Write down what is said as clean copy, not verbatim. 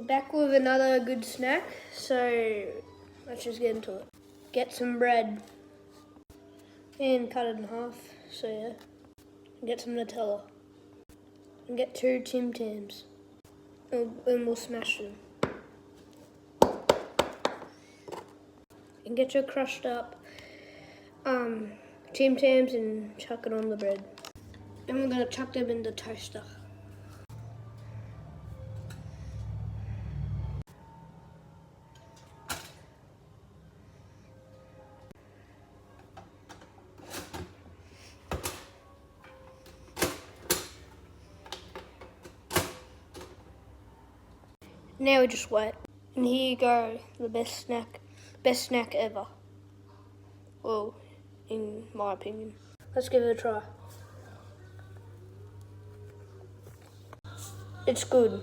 Back with another good snack, so let's just get into it. Get some bread and cut it in half, so yeah. And get some Nutella. And get 2 Tim Tams. And we'll smash them. And get your crushed up Tim Tams and chuck it on the bread. And we're gonna chuck them in the toaster. Now we just wait. And here you go, the best snack ever. Well, in my opinion. Let's give it a try. It's good.